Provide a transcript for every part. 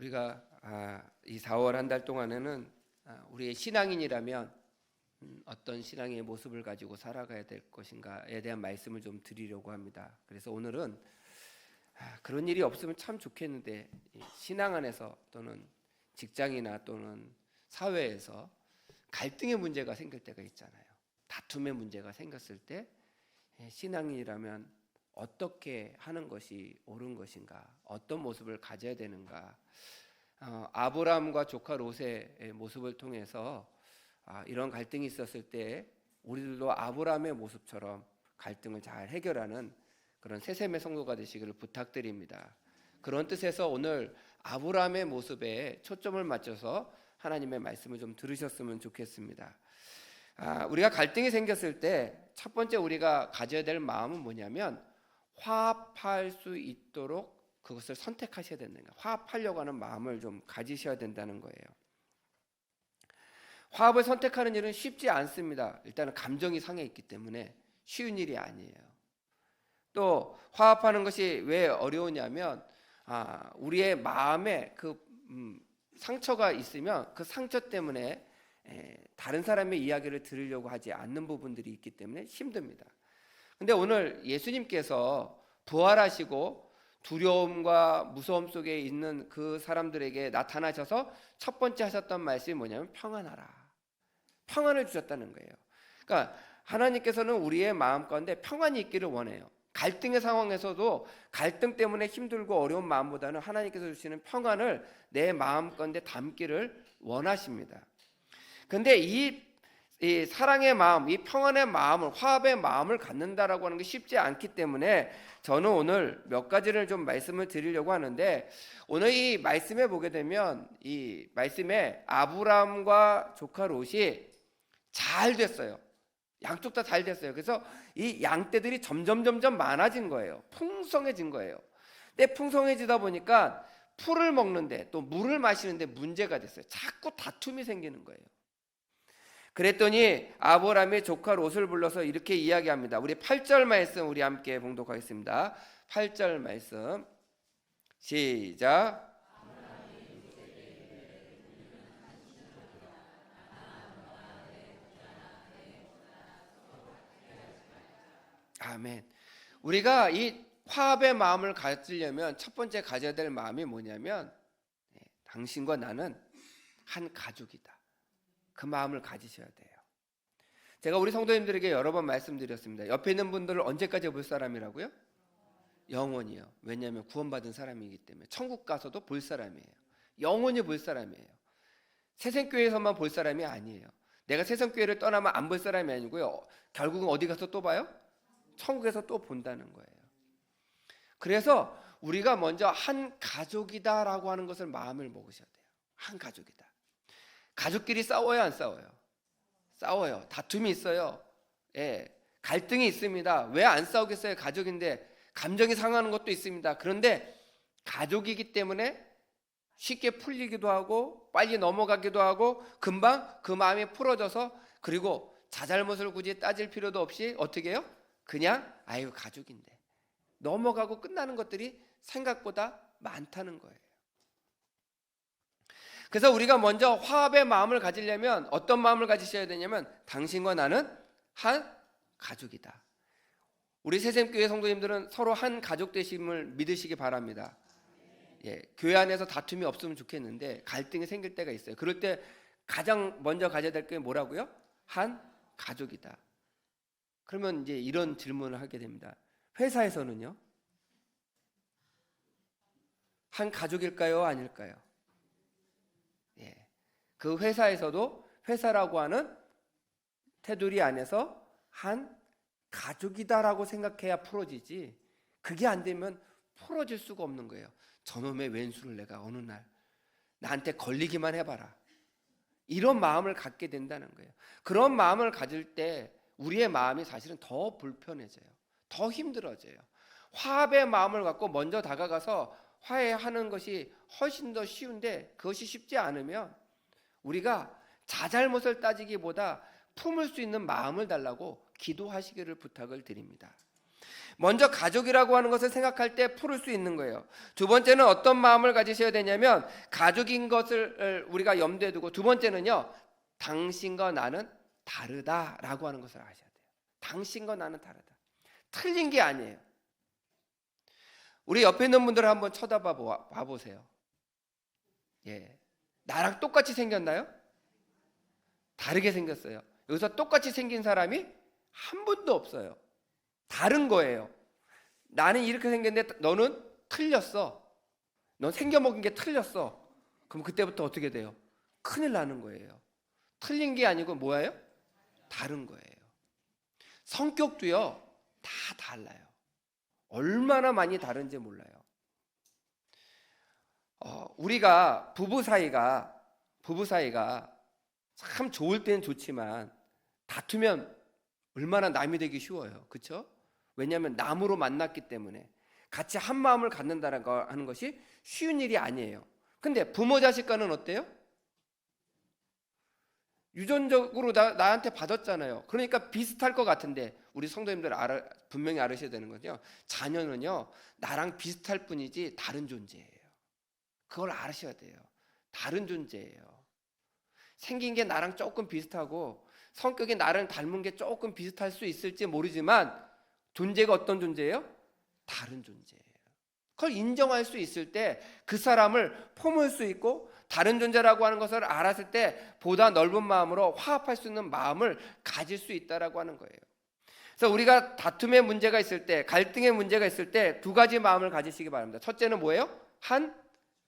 우리가 이 4월 한 달 동안에는 우리의 신앙인이라면 어떤 신앙의 모습을 가지고 살아가야 될 것인가에 대한 말씀을 좀 드리려고 합니다. 그래서 오늘은 그런 일이 없으면 참 좋겠는데, 신앙 안에서 또는 직장이나 또는 사회에서 갈등의 문제가 생길 때가 있잖아요. 다툼의 문제가 생겼을 때 신앙인이라면 어떻게 하는 것이 옳은 것인가, 어떤 모습을 가져야 되는가. 아브라함과 조카 롯의 모습을 통해서 이런 갈등이 있었을 때 우리들도 아브라함의 모습처럼 갈등을 잘 해결하는 그런 새샘의 성도가 되시기를 부탁드립니다. 그런 뜻에서 오늘 아브라함의 모습에 초점을 맞춰서 하나님의 말씀을 좀 들으셨으면 좋겠습니다. 우리가 갈등이 생겼을 때 첫 번째 우리가 가져야 될 마음은 뭐냐면, 화합할 수 있도록 그것을 선택하셔야 된다는 거예요. 화합하려고 하는 마음을 좀 가지셔야 된다는 거예요. 화합을 선택하는 일은 쉽지 않습니다. 일단은 감정이 상해 있기 때문에 쉬운 일이 아니에요. 또 화합하는 것이 왜 어려우냐면, 우리의 마음에 상처가 있으면 그 상처 때문에 다른 사람의 이야기를 들으려고 하지 않는 부분들이 있기 때문에 힘듭니다. 근데 오늘 예수님께서 부활하시고 두려움과 무서움 속에 있는 그 사람들에게 나타나셔서 첫 번째 하셨던 말씀이 뭐냐면 평안하라. 평안을 주셨다는 거예요. 그러니까 하나님께서는 우리의 마음 가운데 평안이 있기를 원해요. 갈등의 상황에서도 갈등 때문에 힘들고 어려운 마음보다는 하나님께서 주시는 평안을 내 마음 가운데 담기를 원하십니다. 그런데 이 사랑의 마음, 이 평안의 마음을, 화합의 마음을 갖는다라고 하는 게 쉽지 않기 때문에 저는 오늘 몇 가지를 좀 말씀을 드리려고 하는데, 오늘 이 말씀에 보게 되면 이 말씀에 아브라함과 조카 롯이 잘 됐어요. 양쪽 다 잘 됐어요. 그래서 이 양떼들이 점점 많아진 거예요. 풍성해진 거예요. 근데 풍성해지다 보니까 풀을 먹는데 또 물을 마시는데 문제가 됐어요. 자꾸 다툼이 생기는 거예요. 그랬더니 아브라함이 조카 롯을 불러서 이렇게 이야기합니다. 우리 8절 말씀 우리 함께 봉독하겠습니다. 8절 말씀 시작. 아멘. 우리가 이 화합의 마음을 가지려면 첫 번째 가져야 될 마음이 뭐냐면, 당신과 나는 한 가족이다. 그 마음을 가지셔야 돼요. 제가 우리 성도님들에게 여러 번 말씀드렸습니다. 옆에 있는 분들을 언제까지 볼 사람이라고요? 영원히요. 왜냐하면 구원받은 사람이기 때문에 천국 가서도 볼 사람이에요. 영원히 볼 사람이에요. 새생교회에서만 볼 사람이 아니에요. 내가 새생교회를 떠나면 안 볼 사람이 아니고요. 결국은 어디 가서 또 봐요? 천국에서 또 본다는 거예요. 그래서 우리가 먼저 한 가족이다라고 하는 것을 마음을 먹으셔야 돼요. 한 가족이다. 가족끼리 싸워요, 안 싸워요? 싸워요. 다툼이 있어요. 갈등이 있습니다. 왜 안 싸우겠어요? 가족인데. 감정이 상하는 것도 있습니다. 그런데 가족이기 때문에 쉽게 풀리기도 하고 빨리 넘어가기도 하고 금방 그 마음이 풀어져서, 그리고 자잘못을 굳이 따질 필요도 없이 어떻게 해요? 그냥 아이고 가족인데 넘어가고 끝나는 것들이 생각보다 많다는 거예요. 그래서 우리가 먼저 화합의 마음을 가지려면 어떤 마음을 가지셔야 되냐면, 당신과 나는 한 가족이다. 우리 새샘교회 성도님들은 서로 한 가족 되심을 믿으시기 바랍니다. 교회 안에서 다툼이 없으면 좋겠는데 갈등이 생길 때가 있어요. 그럴 때 가장 먼저 가져야 될 게 뭐라고요? 한 가족이다. 그러면 이제 이런 질문을 하게 됩니다. 회사에서는요? 한 가족일까요? 아닐까요? 그 회사에서도 회사라고 하는 테두리 안에서 한 가족이다라고 생각해야 풀어지지, 그게 안 되면 풀어질 수가 없는 거예요. 저놈의 왼수를 내가 어느 날 나한테 걸리기만 해봐라, 이런 마음을 갖게 된다는 거예요. 그런 마음을 가질 때 우리의 마음이 사실은 더 불편해져요. 더 힘들어져요. 화합의 마음을 갖고 먼저 다가가서 화해하는 것이 훨씬 더 쉬운데, 그것이 쉽지 않으면 우리가 자잘못을 따지기보다 품을 수 있는 마음을 달라고 기도하시기를 부탁을 드립니다. 먼저 가족이라고 하는 것을 생각할 때 풀을 수 있는 거예요. 두 번째는 어떤 마음을 가지셔야 되냐면 가족인 것을 우리가 염두에 두고, 두 번째는요, 당신과 나는 다르다라고 하는 것을 아셔야 돼요. 당신과 나는 다르다. 틀린 게 아니에요. 우리 옆에 있는 분들을 한번 쳐다봐 보세요. 예, 나랑 똑같이 생겼나요? 다르게 생겼어요. 여기서 똑같이 생긴 사람이 한 분도 없어요. 다른 거예요. 나는 이렇게 생겼는데 너는 틀렸어. 넌 생겨먹은 게 틀렸어. 그럼 그때부터 어떻게 돼요? 큰일 나는 거예요. 틀린 게 아니고 뭐예요? 다른 거예요. 성격도요, 다 달라요. 얼마나 많이 다른지 몰라요. 우리가 부부 사이가 참 좋을 때는 좋지만 다투면 얼마나 남이 되기 쉬워요. 그렇죠? 왜냐하면 남으로 만났기 때문에 같이 한 마음을 갖는다는 거 하는 것이 쉬운 일이 아니에요. 근데 부모 자식과는 어때요? 유전적으로 나한테 받았잖아요. 그러니까 비슷할 것 같은데 우리 성도님들 분명히 알으셔야 되는 거죠. 자녀는요, 나랑 비슷할 뿐이지 다른 존재예요. 그걸 아셔야 돼요. 다른 존재예요. 생긴 게 나랑 조금 비슷하고 성격이 나랑 닮은 게 조금 비슷할 수 있을지 모르지만 존재가 어떤 존재예요? 다른 존재예요. 그걸 인정할 수 있을 때 그 사람을 품을 수 있고 다른 존재라고 하는 것을 알았을 때 보다 넓은 마음으로 화합할 수 있는 마음을 가질 수 있다라고 하는 거예요. 그래서 우리가 다툼의 문제가 있을 때, 갈등의 문제가 있을 때 두 가지 마음을 가지시기 바랍니다. 첫째는 뭐예요? 한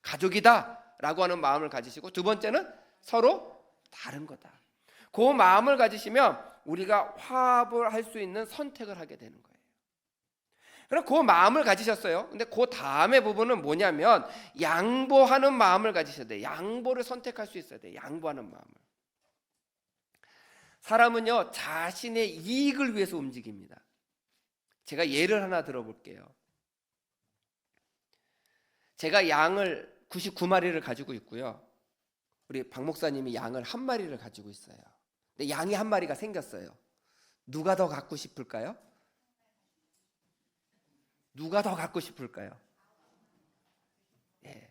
가족이다 라고 하는 마음을 가지시고, 두 번째는 서로 다른 거다. 그 마음을 가지시면 우리가 화합을 할 수 있는 선택을 하게 되는 거예요. 그럼 그 마음을 가지셨어요. 근데 그 다음에 부분은 뭐냐면 양보하는 마음을 가지셔야 돼요. 양보를 선택할 수 있어야 돼요. 양보하는 마음을. 사람은요, 자신의 이익을 위해서 움직입니다. 제가 예를 하나 들어볼게요. 제가 양을 99마리를 가지고 있고요. 우리 박 목사님이 양을 1마리를 가지고 있어요. 근데 양이 1마리가 생겼어요. 누가 더 갖고 싶을까요? 누가 더 갖고 싶을까요? 예.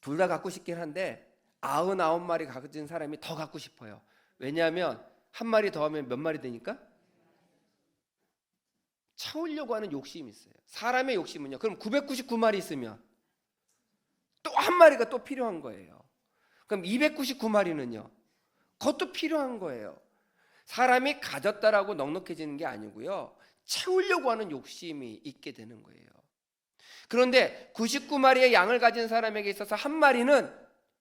둘 다 갖고 싶긴 한데 99마리 가진 사람이 더 갖고 싶어요. 왜냐하면 1마리 더 하면 몇 마리 되니까? 채우려고 하는 욕심이 있어요. 사람의 욕심은요. 그럼 999마리 있으면 또 1마리가 또 필요한 거예요. 그럼 299마리는요. 그것도 필요한 거예요. 사람이 가졌다라고 넉넉해지는 게 아니고요. 채우려고 하는 욕심이 있게 되는 거예요. 그런데 99마리의 양을 가진 사람에게 있어서 1마리는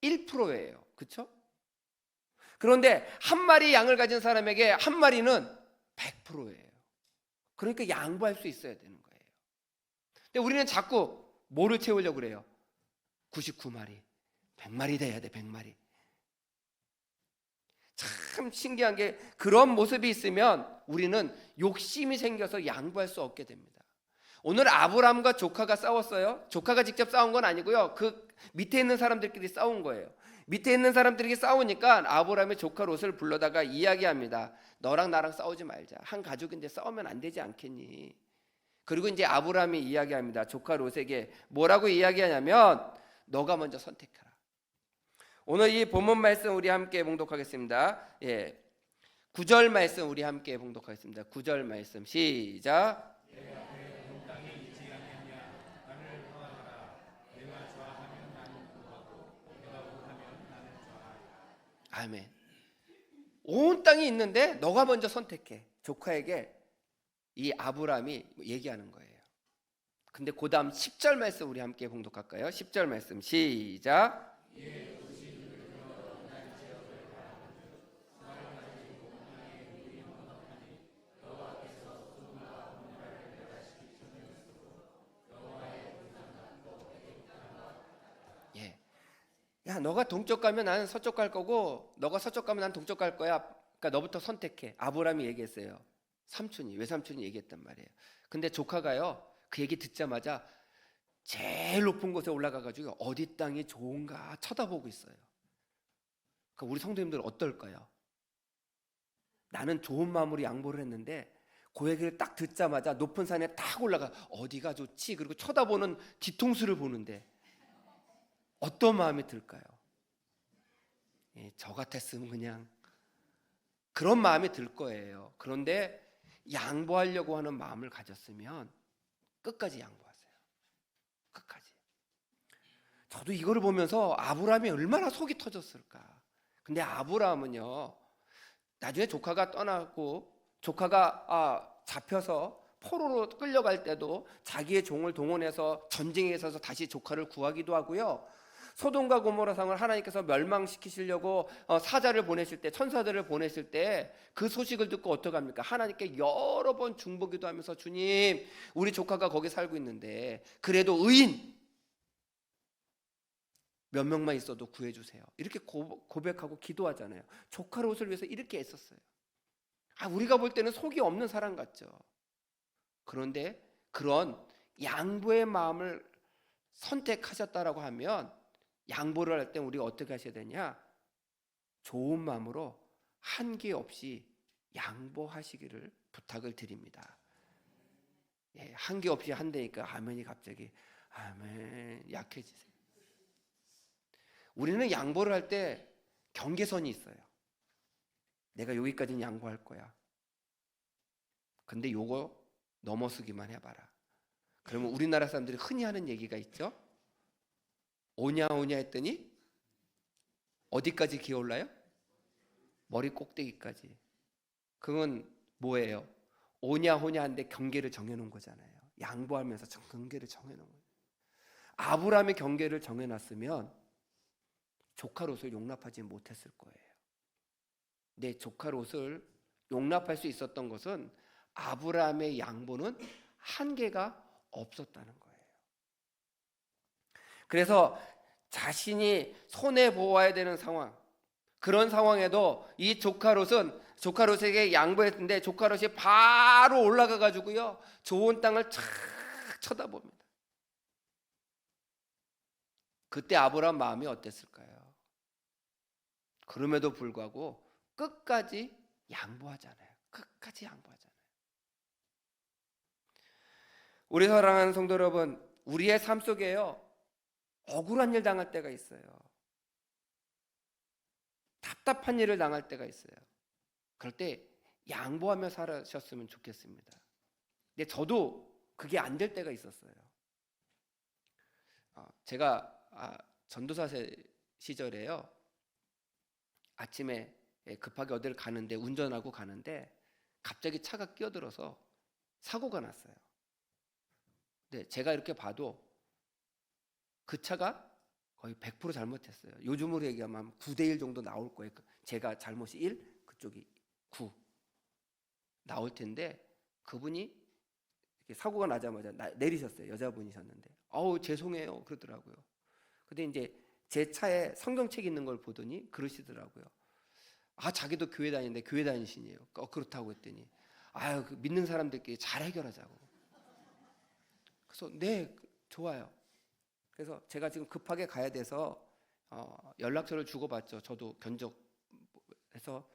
1%예요. 그렇죠? 그런데 1마리 양을 가진 사람에게 1마리는 100%예요. 그러니까 양보할 수 있어야 되는 거예요. 근데 우리는 자꾸 뭐를 채우려고 그래요? 99마리, 100마리 돼야 돼, 100마리. 참 신기한 게 그런 모습이 있으면 우리는 욕심이 생겨서 양보할 수 없게 됩니다. 오늘 아브람과 조카가 싸웠어요. 조카가 직접 싸운 건 아니고요. 그 밑에 있는 사람들끼리 싸운 거예요. 밑에 있는 사람들이 싸우니까 아브람의 조카 롯을 불러다가 이야기합니다. 너랑 나랑 싸우지 말자. 한 가족인데 싸우면 안 되지 않겠니? 그리고 이제 아브람이 이야기합니다. 조카 롯에게 뭐라고 이야기하냐면 너가 먼저 선택해라. 오늘 이 본문 말씀 우리 함께 봉독하겠습니다. 9절 말씀 우리 함께 봉독하겠습니다. 9절 말씀 시작. 아멘. 온 땅이 있는데 너가 먼저 선택해. 조카에게 이 아브람이 얘기하는 거예요. 근데 그 다음 10절 말씀 우리 함께 봉독할까요? 10절 말씀 시작. 야, 너가 동쪽 가면 나는 서쪽 갈 거고 너가 서쪽 가면 난 동쪽 갈 거야. 그러니까 너부터 선택해. 아브람이 얘기했어요. 외삼촌이 얘기했단 말이에요. 근데 조카가요, 그 얘기 듣자마자 제일 높은 곳에 올라가가지고 어디 땅이 좋은가 쳐다보고 있어요. 그러니까 우리 성도님들 어떨까요? 나는 좋은 마음으로 양보를 했는데 그 얘기를 딱 듣자마자 높은 산에 딱 올라가 어디가 좋지? 그리고 쳐다보는 뒤통수를 보는데 어떤 마음이 들까요? 예, 저 같았으면 그냥 그런 마음이 들 거예요. 그런데 양보하려고 하는 마음을 가졌으면 끝까지 양보하세요. 끝까지. 저도 이거를 보면서 아브라함이 얼마나 속이 터졌을까. 근데 아브라함은요, 나중에 조카가 떠나고 조카가 잡혀서 포로로 끌려갈 때도 자기의 종을 동원해서 전쟁에 있어서 다시 조카를 구하기도 하고요. 소돔과 고모라 성을 하나님께서 멸망시키시려고 사자를 보내실 때, 천사들을 보내실 때 그 소식을 듣고 어떻게 합니까? 하나님께 여러 번 중보기도 하면서 주님, 우리 조카가 거기 살고 있는데 그래도 의인 몇 명만 있어도 구해주세요. 이렇게 고백하고 기도하잖아요. 조카 롯을 위해서 이렇게 애썼어요. 우리가 볼 때는 속이 없는 사람 같죠. 그런데 그런 양보의 마음을 선택하셨다라고 하면 양보를 할 때 우리가 어떻게 하셔야 되냐? 좋은 마음으로 한계 없이 양보하시기를 부탁을 드립니다. 예, 한계 없이 한다니까 아멘이 갑자기 아멘 약해지세요. 우리는 양보를 할 때 경계선이 있어요. 내가 여기까지는 양보할 거야. 근데 요거 넘어서기만 해봐라. 그러면 우리나라 사람들이 흔히 하는 얘기가 있죠. 오냐 오냐 했더니 어디까지 기어올라요? 머리 꼭대기까지. 그건 뭐예요? 오냐 오냐 하는데 경계를 정해놓은 거잖아요. 양보하면서 경계를 정해놓은 거예요. 아브라함의 경계를 정해놨으면 조카 롯을 용납하지 못했을 거예요. 내 조카 롯을 용납할 수 있었던 것은 아브라함의 양보는 한계가 없었다는 거예요. 그래서 자신이 손해 보아야 되는 상황, 그런 상황에도 이 조카 롯에게 양보했는데 조카 롯이 바로 올라가 가지고요 좋은 땅을 쫙 쳐다봅니다. 그때 아브라함 마음이 어땠을까요? 그럼에도 불구하고 끝까지 양보하잖아요. 끝까지 양보하잖아요. 우리 사랑하는 성도 여러분, 우리의 삶 속에요 억울한 일 당할 때가 있어요. 답답한 일을 당할 때가 있어요. 그럴 때 양보하며 살으셨으면 좋겠습니다. 근데 저도 그게 안 될 때가 있었어요. 제가 전도사 시절에요. 아침에 급하게 어디를 가는데 운전하고 가는데 갑자기 차가 끼어들어서 사고가 났어요. 근데 제가 이렇게 봐도 그 차가 거의 100% 잘못했어요. 요즘으로 얘기하면 9대1 정도 나올 거예요. 제가 잘못이 1, 그쪽이 9 나올 텐데 그분이 이렇게 사고가 나자마자 내리셨어요. 여자분이셨는데 죄송해요 그러더라고요. 근데 이제 제 차에 성경책 있는 걸 보더니 그러시더라고요. 자기도 교회 다니는데 교회 다니시네요. 그렇다고 했더니 그 믿는 사람들끼리 잘 해결하자고. 그래서 네 좋아요. 그래서 제가 지금 급하게 가야 돼서 연락처를 주고받죠. 저도 견적해서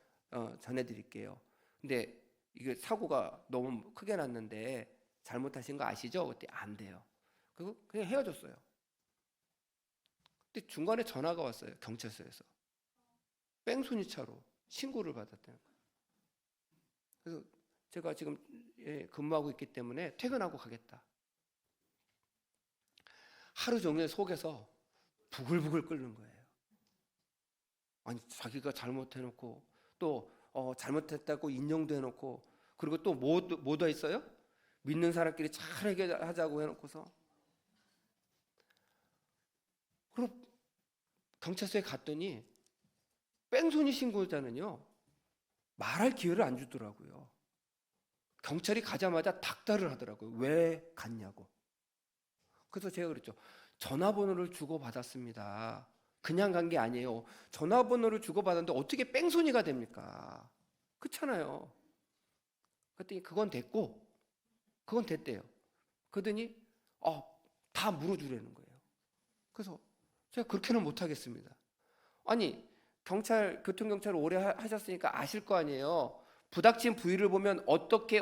전해드릴게요. 근데 이게 사고가 너무 크게 났는데 잘못하신 거 아시죠? 그때 안 돼요. 그리고 그냥 헤어졌어요. 근데 중간에 전화가 왔어요. 경찰서에서 뺑소니차로 신고를 받았다는 거예요. 그래서 제가 지금 근무하고 있기 때문에 퇴근하고 가겠다. 하루 종일 속에서 부글부글 끓는 거예요. 아니 자기가 잘못해놓고 또 잘못했다고 인정도 해놓고 그리고 또 뭐 더 있어요? 믿는 사람끼리 잘 해결하자고 해놓고서 그리고 경찰서에 갔더니 뺑소니 신고자는요 말할 기회를 안 주더라고요. 경찰이 가자마자 닥달을 하더라고요. 왜 갔냐고. 그래서 제가 그랬죠. 전화번호를 주고받았습니다. 그냥 간 게 아니에요. 전화번호를 주고받았는데 어떻게 뺑소니가 됩니까? 그렇잖아요. 그랬더니 그건 됐고 그건 됐대요. 그러더니 다 물어주라는 거예요. 그래서 제가 그렇게는 못하겠습니다. 아니 교통경찰 오래 하셨으니까 아실 거 아니에요. 부닥친 부위를 보면 어떻게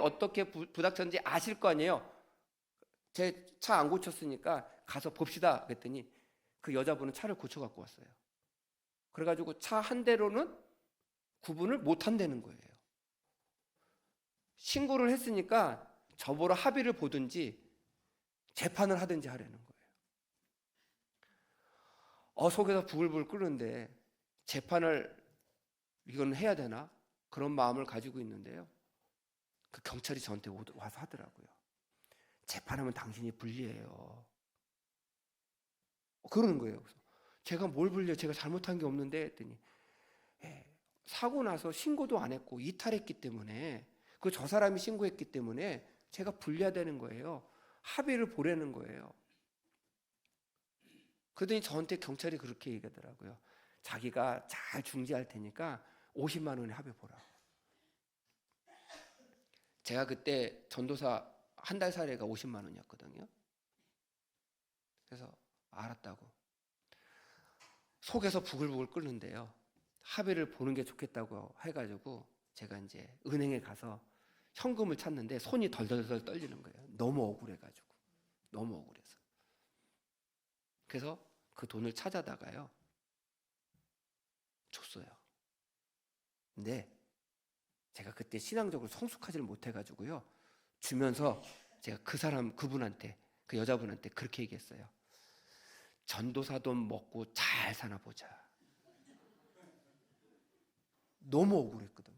부닥쳤는지 아실 거 아니에요. 제 차 안 고쳤으니까 가서 봅시다 그랬더니 그 여자분은 차를 고쳐 갖고 왔어요. 그래가지고 차 한 대로는 구분을 못 한다는 거예요. 신고를 했으니까 저보러 합의를 보든지 재판을 하든지 하려는 거예요. 속에서 부글부글 끓는데 재판을 이건 해야 되나? 그런 마음을 가지고 있는데요. 그 경찰이 저한테 와서 하더라고요. 재판하면 당신이 불리해요. 그러는 거예요. 그래서 제가 뭘 불리해요? 제가 잘못한 게 없는데 했더니 사고 나서 신고도 안 했고 이탈했기 때문에 저 사람이 신고했기 때문에 제가 불리하다는 거예요. 합의를 보라는 거예요. 그러더니 저한테 경찰이 그렇게 얘기하더라고요. 자기가 잘 중재할 테니까 50만 원에 합의 보라고. 제가 그때 전도사 한 달 사례가 50만 원이었거든요. 그래서 알았다고. 속에서 부글부글 끓는데요. 합의를 보는 게 좋겠다고 해가지고 제가 이제 은행에 가서 현금을 찾는데 손이 덜덜덜 떨리는 거예요. 너무 억울해가지고. 너무 억울해서. 그래서 그 돈을 찾아다가요. 줬어요. 근데 제가 그때 신앙적으로 성숙하지를 못해가지고요. 주면서 제가 그분한테, 그 여자분한테 그렇게 얘기했어요. 전도사 돈 먹고 잘 사나 보자. 너무 억울했거든요.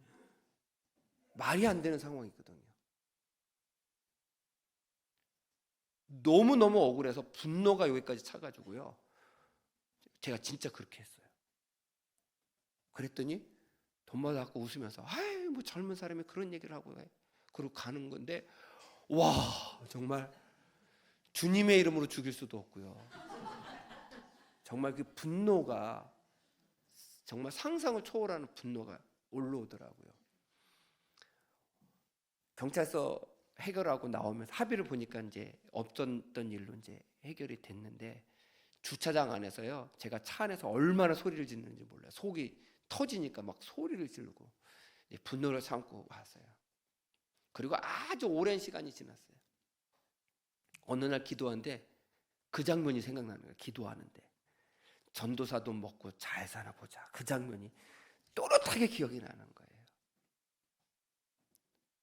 말이 안 되는 상황이거든요. 너무너무 억울해서 분노가 여기까지 차가지고요. 제가 진짜 그렇게 했어요. 그랬더니 돈 받아갖고 웃으면서 아이 뭐 젊은 사람이 그런 얘기를 하고 해. 그러고 가는 건데 와 정말 주님의 이름으로 죽일 수도 없고요. 정말 그 분노가 정말 상상을 초월하는 분노가 올라오더라고요. 경찰서 해결하고 나오면서 합의를 보니까 이제 없었던 일로 이제 해결이 됐는데 주차장 안에서요. 제가 차 안에서 얼마나 소리를 지르는지 몰라요. 속이 터지니까 막 소리를 지르고 분노를 참고 왔어요. 그리고 아주 오랜 시간이 지났어요. 어느 날 기도하는데 그 장면이 생각나는 거예요. 기도하는데 전도사 돈 먹고 잘 사나 보자. 그 장면이 또렷하게 기억이 나는 거예요.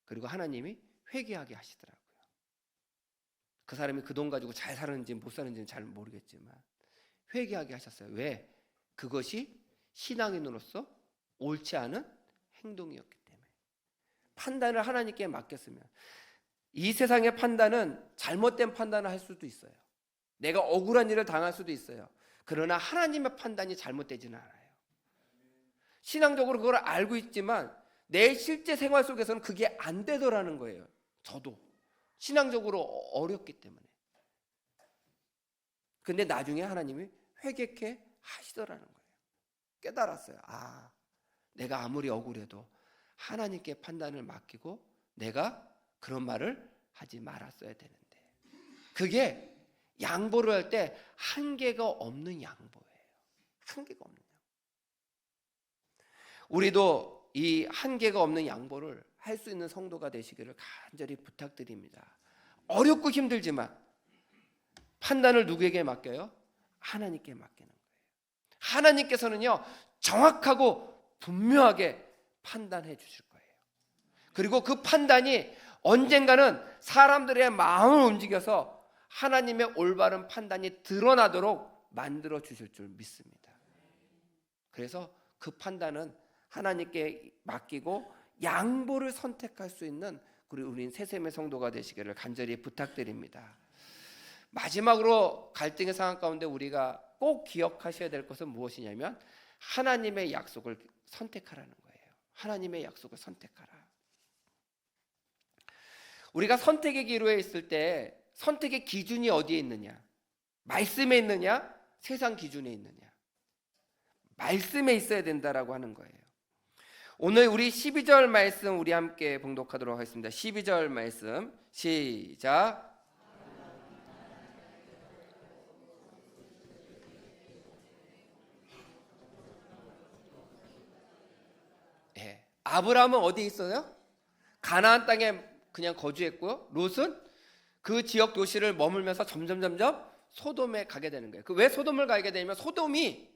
그리고 하나님이 회개하게 하시더라고요. 그 사람이 그 돈 가지고 잘 사는지 못 사는지는 잘 모르겠지만 회개하게 하셨어요. 왜? 그것이 신앙인으로서 옳지 않은 행동이었기 때문에. 판단을 하나님께 맡겼으면 이 세상의 판단은 잘못된 판단을 할 수도 있어요. 내가 억울한 일을 당할 수도 있어요. 그러나 하나님의 판단이 잘못되지는 않아요. 신앙적으로 그걸 알고 있지만 내 실제 생활 속에서는 그게 안 되더라는 거예요. 저도 신앙적으로 어렵기 때문에. 근데 나중에 하나님이 회개케 하시더라는 거예요. 깨달았어요. 내가 아무리 억울해도 하나님께 판단을 맡기고 내가 그런 말을 하지 말았어야 되는데. 그게 양보를 할 때 한계가 없는 양보예요. 한계가 없는 양보. 우리도 이 한계가 없는 양보를 할 수 있는 성도가 되시기를 간절히 부탁드립니다. 어렵고 힘들지만 판단을 누구에게 맡겨요? 하나님께 맡기는 거예요. 하나님께서는요 정확하고 분명하게 판단해 주실 거예요. 그리고 그 판단이 언젠가는 사람들의 마음을 움직여서 하나님의 올바른 판단이 드러나도록 만들어 주실 줄 믿습니다. 그래서 그 판단은 하나님께 맡기고 양보를 선택할 수 있는 우리 새샘의 성도가 되시기를 간절히 부탁드립니다. 마지막으로 갈등의 상황 가운데 우리가 꼭 기억하셔야 될 것은 무엇이냐면 하나님의 약속을 선택하라는 거예요. 하나님의 약속을 선택하라. 우리가 선택의 기로에 있을 때 선택의 기준이 어디에 있느냐? 말씀에 있느냐? 세상 기준에 있느냐? 말씀에 있어야 된다라고 하는 거예요. 오늘 우리 12절 말씀 우리 함께 봉독하도록 하겠습니다. 12절 말씀 시작. 아브라함은 어디에 있어요? 가나안 땅에 그냥 거주했고요. 롯은 그 지역 도시를 머물면서 점점 소돔에 가게 되는 거예요. 왜 소돔을 가게 되냐면 소돔이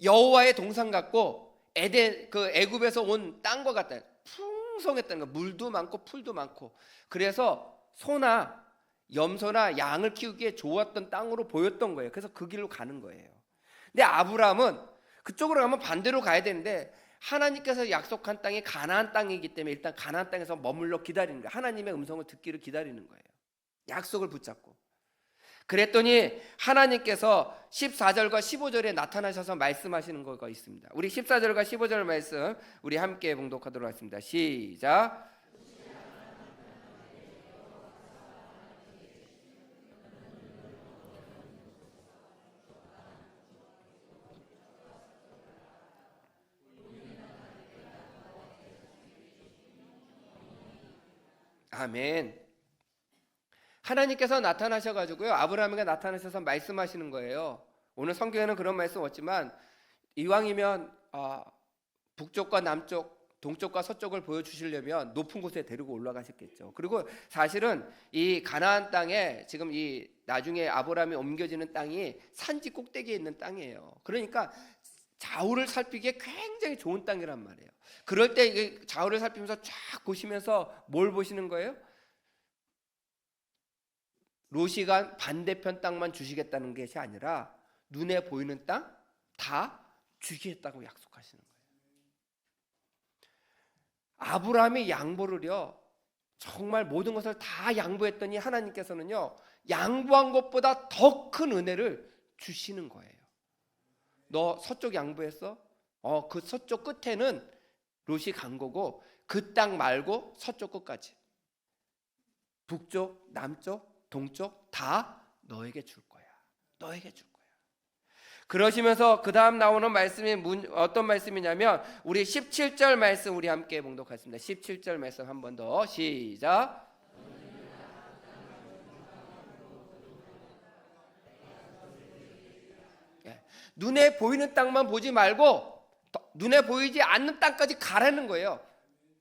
여호와의 동산 같고 에덴 그 애굽에서 온 땅과 같다. 풍성했다는 거. 물도 많고 풀도 많고. 그래서 소나 염소나 양을 키우기에 좋았던 땅으로 보였던 거예요. 그래서 그 길로 가는 거예요. 근데 아브라함은 그쪽으로 가면 반대로 가야 되는데 하나님께서 약속한 땅이 가나안 땅이기 때문에 일단 가나안 땅에서 머물러 기다리는 거예요. 하나님의 음성을 듣기를 기다리는 거예요. 약속을 붙잡고. 그랬더니 하나님께서 14절과 15절에 나타나셔서 말씀하시는 거가 있습니다. 우리 14절과 15절 말씀 우리 함께 봉독하도록 하겠습니다. 시작. 아멘. 하나님께서 나타나셔가지고요, 아브라함에게 나타나셔서 말씀하시는 거예요. 오늘 성경에는 그런 말씀 없지만 이왕이면 북쪽과 남쪽, 동쪽과 서쪽을 보여주시려면 높은 곳에 데리고 올라가셨겠죠. 그리고 사실은 이 가나안 땅에 지금 이 나중에 아브라함이 옮겨지는 땅이 산지 꼭대기에 있는 땅이에요. 그러니까 좌우를 살피기에 굉장히 좋은 땅이란 말이에요. 그럴 때 좌우를 살피면서 쫙 보시면서 뭘 보시는 거예요? 롯이가 반대편 땅만 주시겠다는 것이 아니라 눈에 보이는 땅 다 주시겠다고 약속하시는 거예요. 아브라함이 양보를요, 정말 모든 것을 다 양보했더니 하나님께서는요, 양보한 것보다 더 큰 은혜를 주시는 거예요. 너 서쪽 양보했어? 그 서쪽 끝에는 롯이 간 거고 그 땅 말고 서쪽 끝까지 북쪽, 남쪽, 동쪽 다 너에게 줄 거야. 너에게 줄 거야. 그러시면서 그 다음 나오는 말씀이 어떤 말씀이냐면 우리 17절 말씀 우리 함께 봉독하겠습니다. 17절 말씀 한 번 더 시작. 눈에 보이는 땅만 보지 말고 눈에 보이지 않는 땅까지 가라는 거예요.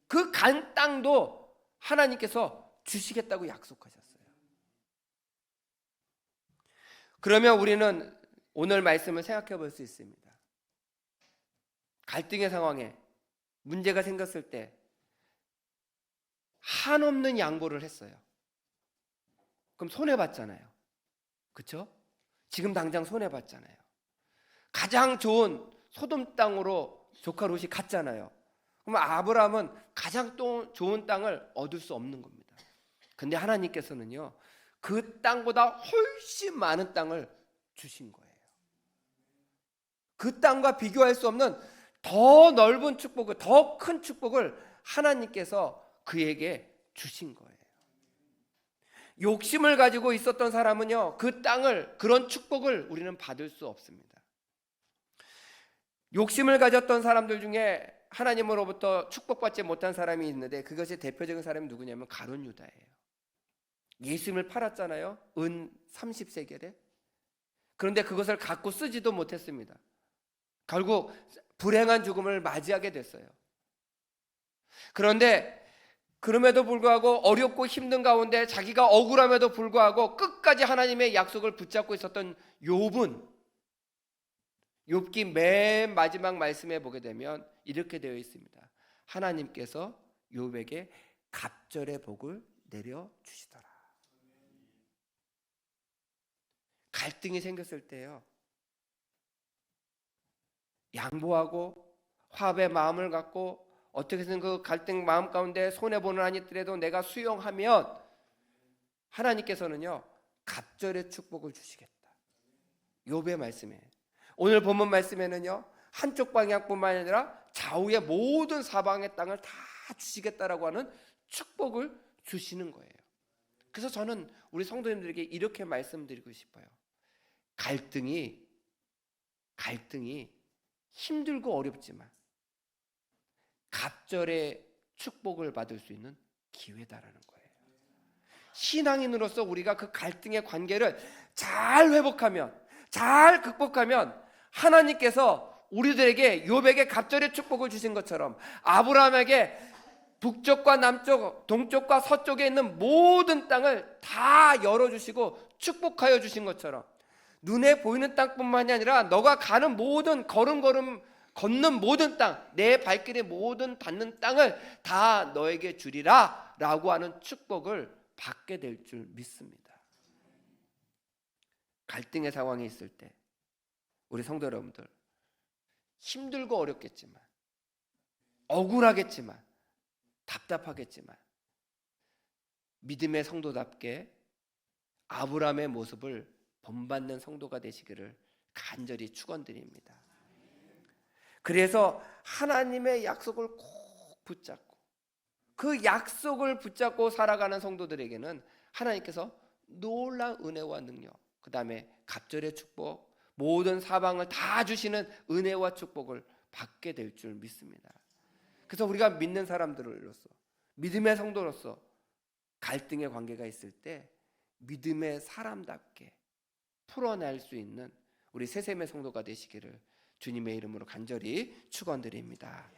그 간 땅도 하나님께서 주시겠다고 약속하셨어요. 그러면 우리는 오늘 말씀을 생각해 볼 수 있습니다. 갈등의 상황에 문제가 생겼을 때 한없는 양보를 했어요. 그럼 손해봤잖아요. 그렇죠? 지금 당장 손해봤잖아요. 가장 좋은 소돔 땅으로 조카 롯이 갔잖아요. 그럼 아브라함은 가장 좋은 땅을 얻을 수 없는 겁니다. 근데 하나님께서는요, 그 땅보다 훨씬 많은 땅을 주신 거예요. 그 땅과 비교할 수 없는 더 넓은 축복을, 더 큰 축복을 하나님께서 그에게 주신 거예요. 욕심을 가지고 있었던 사람은요, 그 땅을, 그런 축복을 우리는 받을 수 없습니다. 욕심을 가졌던 사람들 중에 하나님으로부터 축복받지 못한 사람이 있는데 그것이 대표적인 사람이 누구냐면 가룟 유다예요. 예수님을 팔았잖아요. 은 30세겔에. 그런데 그것을 갖고 쓰지도 못했습니다. 결국 불행한 죽음을 맞이하게 됐어요. 그런데 그럼에도 불구하고 어렵고 힘든 가운데 자기가 억울함에도 불구하고 끝까지 하나님의 약속을 붙잡고 있었던 욥은, 욥기 맨 마지막 말씀에 보게 되면 이렇게 되어 있습니다. 하나님께서 욥에게 갑절의 복을 내려 주시더라. 갈등이 생겼을 때요, 양보하고 화합의 마음을 갖고 어떻게든 그 갈등 마음 가운데 손해보는 한이 있더라도 내가 수용하면 하나님께서는요, 갑절의 축복을 주시겠다. 욥의 말씀에, 오늘 본문 말씀에는요, 한쪽 방향뿐만 아니라 좌우의 모든 사방의 땅을 다 주시겠다라고 하는 축복을 주시는 거예요. 그래서 저는 우리 성도님들에게 이렇게 말씀드리고 싶어요. 갈등이 힘들고 어렵지만 갑절의 축복을 받을 수 있는 기회다라는 거예요. 신앙인으로서 우리가 그 갈등의 관계를 잘 회복하면, 잘 극복하면 하나님께서 우리들에게 욥에게 갑절의 축복을 주신 것처럼 아브라함에게 북쪽과 남쪽, 동쪽과 서쪽에 있는 모든 땅을 다 열어주시고 축복하여 주신 것처럼 눈에 보이는 땅뿐만이 아니라 너가 가는 모든 걸음걸음 걷는 모든 땅, 내 발길의 모든 닿는 땅을 다 너에게 주리라 라고 하는 축복을 받게 될 줄 믿습니다. 갈등의 상황이 있을 때 우리 성도 여러분들, 힘들고 어렵겠지만, 억울하겠지만, 답답하겠지만, 믿음의 성도답게 아브라함의 모습을 본받는 성도가 되시기를 간절히 축원드립니다. 그래서 하나님의 약속을 꼭 붙잡고 그 약속을 붙잡고 살아가는 성도들에게는 하나님께서 놀라운 은혜와 능력, 그 다음에 갑절의 축복, 모든 사방을 다 주시는 은혜와 축복을 받게 될 줄 믿습니다. 그래서 우리가 믿는 사람들로서, 믿음의 성도로서 갈등의 관계가 있을 때 믿음의 사람답게 풀어낼 수 있는 우리 세셈의 성도가 되시기를 주님의 이름으로 간절히 축원드립니다.